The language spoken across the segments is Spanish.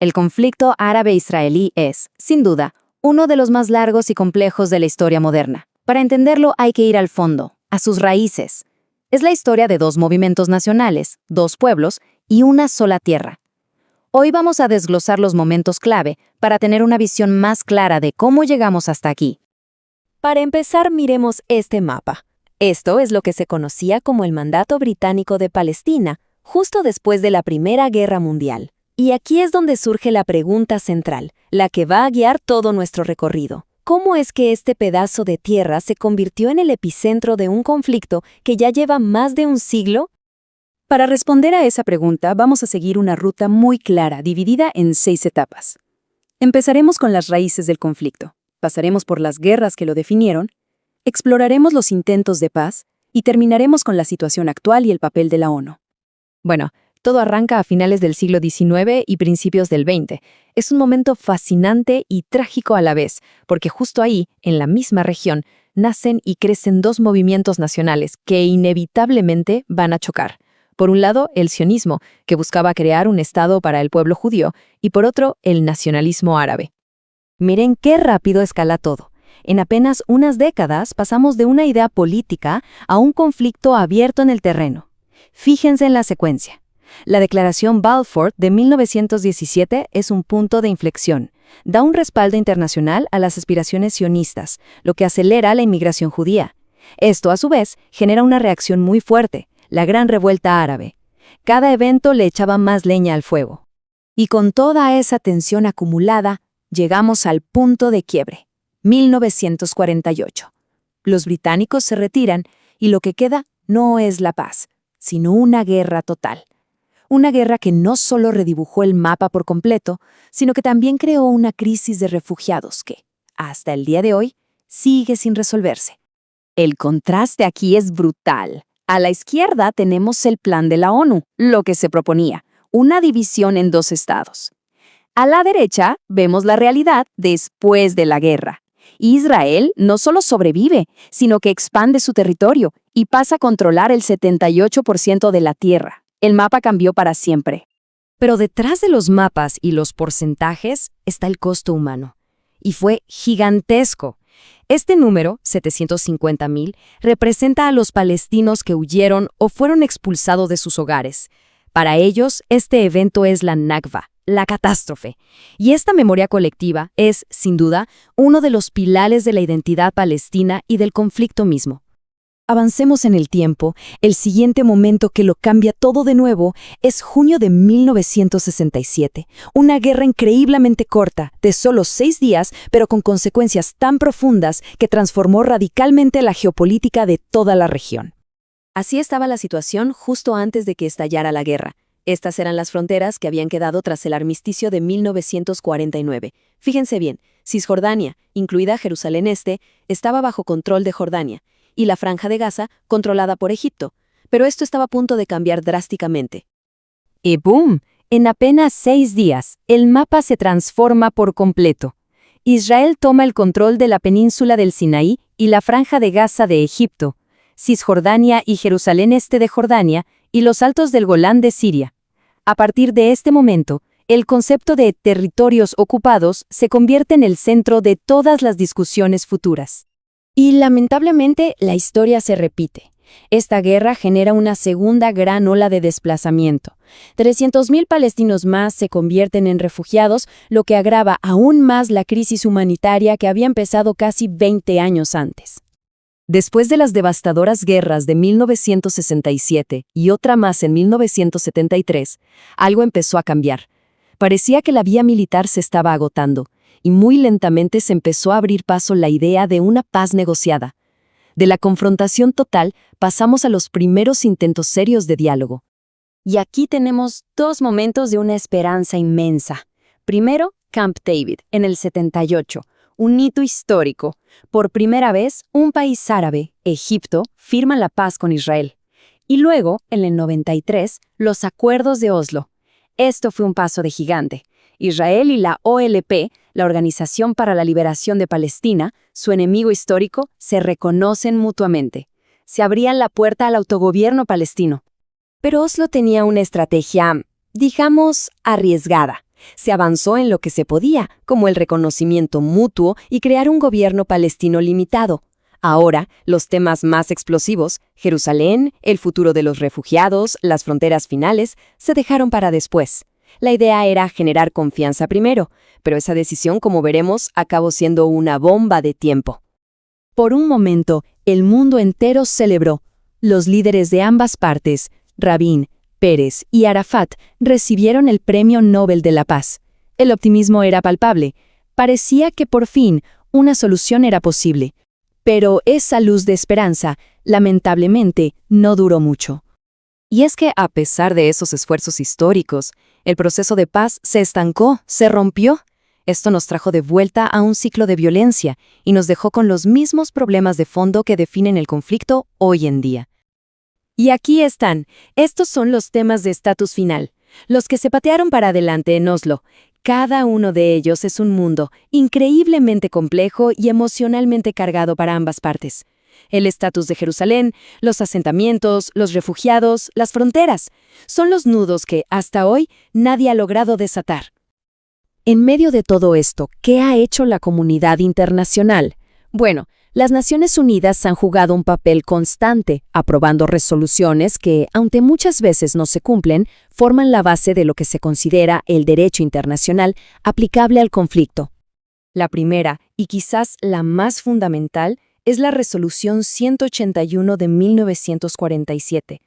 El conflicto árabe-israelí es, sin duda, uno de los más largos y complejos de la historia moderna. Para entenderlo hay que ir al fondo, a sus raíces. Es la historia de dos movimientos nacionales, dos pueblos y una sola tierra. Hoy vamos a desglosar los momentos clave para tener una visión más clara de cómo llegamos hasta aquí. Para empezar, miremos este mapa. Esto es lo que se conocía como el Mandato Británico de Palestina, justo después de la Primera Guerra Mundial. Y aquí es donde surge la pregunta central, la que va a guiar todo nuestro recorrido. ¿Cómo es que este pedazo de tierra se convirtió en el epicentro de un conflicto que ya lleva más de un siglo? Para responder a esa pregunta, vamos a seguir una ruta muy clara, dividida en 6 etapas. Empezaremos con las raíces del conflicto, pasaremos por las guerras que lo definieron, exploraremos los intentos de paz y terminaremos con la situación actual y el papel de la ONU. Bueno, todo arranca a finales del siglo XIX y principios del XX. Es un momento fascinante y trágico a la vez, porque justo ahí, en la misma región, nacen y crecen dos movimientos nacionales que inevitablemente van a chocar. Por un lado, el sionismo, que buscaba crear un Estado para el pueblo judío, y por otro, el nacionalismo árabe. Miren qué rápido escala todo. En apenas unas décadas pasamos de una idea política a un conflicto abierto en el terreno. Fíjense en la secuencia. La Declaración Balfour de 1917 es un punto de inflexión. Da un respaldo internacional a las aspiraciones sionistas, lo que acelera la inmigración judía. Esto, a su vez, genera una reacción muy fuerte, la Gran Revuelta Árabe. Cada evento le echaba más leña al fuego. Y con toda esa tensión acumulada, llegamos al punto de quiebre, 1948. Los británicos se retiran y lo que queda no es la paz, sino una guerra total. Una guerra que no solo redibujó el mapa por completo, sino que también creó una crisis de refugiados que, hasta el día de hoy, sigue sin resolverse. El contraste aquí es brutal. A la izquierda tenemos el plan de la ONU, lo que se proponía, una división en dos estados. A la derecha vemos la realidad después de la guerra. Israel no solo sobrevive, sino que expande su territorio y pasa a controlar el 78% de la tierra. El mapa cambió para siempre. Pero detrás de los mapas y los porcentajes está el costo humano. Y fue gigantesco. Este número, 750,000, representa a los palestinos que huyeron o fueron expulsados de sus hogares. Para ellos, este evento es la Nakba, la catástrofe. Y esta memoria colectiva es, sin duda, uno de los pilares de la identidad palestina y del conflicto mismo. Avancemos en el tiempo. El siguiente momento que lo cambia todo de nuevo es junio de 1967. Una guerra increíblemente corta, de solo 6 días, pero con consecuencias tan profundas que transformó radicalmente la geopolítica de toda la región. Así estaba la situación justo antes de que estallara la guerra. Estas eran las fronteras que habían quedado tras el armisticio de 1949. Fíjense bien, Cisjordania, incluida Jerusalén Este, estaba bajo control de Jordania, y la Franja de Gaza controlada por Egipto. Pero esto estaba a punto de cambiar drásticamente. Y ¡boom! En apenas 6 días, el mapa se transforma por completo. Israel toma el control de la península del Sinaí y la Franja de Gaza de Egipto, Cisjordania y Jerusalén Este de Jordania y los Altos del Golán de Siria. A partir de este momento, el concepto de territorios ocupados se convierte en el centro de todas las discusiones futuras. Y lamentablemente, la historia se repite. Esta guerra genera una segunda gran ola de desplazamiento. 300,000 palestinos más se convierten en refugiados, lo que agrava aún más la crisis humanitaria que había empezado casi 20 años antes. Después de las devastadoras guerras de 1967 y otra más en 1973, algo empezó a cambiar. Parecía que la vía militar se estaba agotando, y muy lentamente se empezó a abrir paso la idea de una paz negociada. De la confrontación total pasamos a los primeros intentos serios de diálogo. Y aquí tenemos dos momentos de una esperanza inmensa. Primero, Camp David, en el 78, un hito histórico. Por primera vez, un país árabe, Egipto, firma la paz con Israel. Y luego, en el 93, los acuerdos de Oslo. Esto fue un paso de gigante. Israel y la OLP, la Organización para la Liberación de Palestina, su enemigo histórico, se reconocen mutuamente. Se abrían la puerta al autogobierno palestino. Pero Oslo tenía una estrategia, digamos, arriesgada. Se avanzó en lo que se podía, como el reconocimiento mutuo y crear un gobierno palestino limitado. Ahora, los temas más explosivos, Jerusalén, el futuro de los refugiados, las fronteras finales, se dejaron para después. La idea era generar confianza primero, pero esa decisión, como veremos, acabó siendo una bomba de tiempo. Por un momento, el mundo entero celebró. Los líderes de ambas partes, Rabin, Pérez y Arafat, recibieron el Premio Nobel de la Paz. El optimismo era palpable. Parecía que por fin una solución era posible. Pero esa luz de esperanza, lamentablemente, no duró mucho. Y es que, a pesar de esos esfuerzos históricos, el proceso de paz se estancó, se rompió. Esto nos trajo de vuelta a un ciclo de violencia y nos dejó con los mismos problemas de fondo que definen el conflicto hoy en día. Y aquí están. Estos son los temas de estatus final, los que se patearon para adelante en Oslo. Cada uno de ellos es un mundo increíblemente complejo y emocionalmente cargado para ambas partes. El estatus de Jerusalén, los asentamientos, los refugiados, las fronteras, son los nudos que, hasta hoy, nadie ha logrado desatar. En medio de todo esto, ¿qué ha hecho la comunidad internacional? Bueno, las Naciones Unidas han jugado un papel constante, aprobando resoluciones que, aunque muchas veces no se cumplen, forman la base de lo que se considera el derecho internacional aplicable al conflicto. La primera, y quizás la más fundamental, es la Resolución 181 de 1947.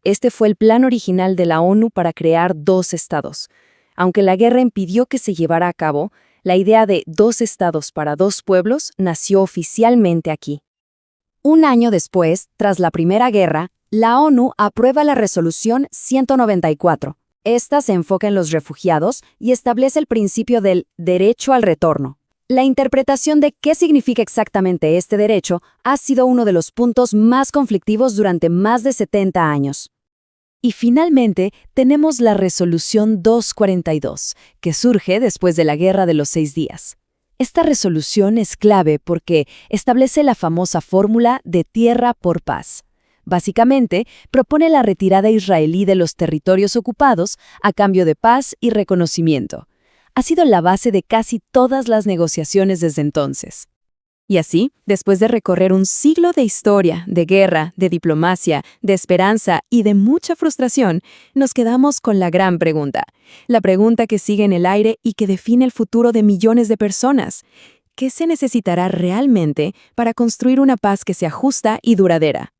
Este fue el plan original de la ONU para crear dos estados. Aunque la guerra impidió que se llevara a cabo, la idea de dos estados para dos pueblos nació oficialmente aquí. Un año después, tras la Primera Guerra, la ONU aprueba la Resolución 194. Esta se enfoca en los refugiados y establece el principio del derecho al retorno. La interpretación de qué significa exactamente este derecho ha sido uno de los puntos más conflictivos durante más de 70 años. Y finalmente tenemos la Resolución 242, que surge después de la Guerra de los 6 días. Esta resolución es clave porque establece la famosa fórmula de tierra por paz. Básicamente, propone la retirada israelí de los territorios ocupados a cambio de paz y reconocimiento. Ha sido la base de casi todas las negociaciones desde entonces. Y así, después de recorrer un siglo de historia, de guerra, de diplomacia, de esperanza y de mucha frustración, nos quedamos con la gran pregunta. La pregunta que sigue en el aire y que define el futuro de millones de personas. ¿Qué se necesitará realmente para construir una paz que sea justa y duradera?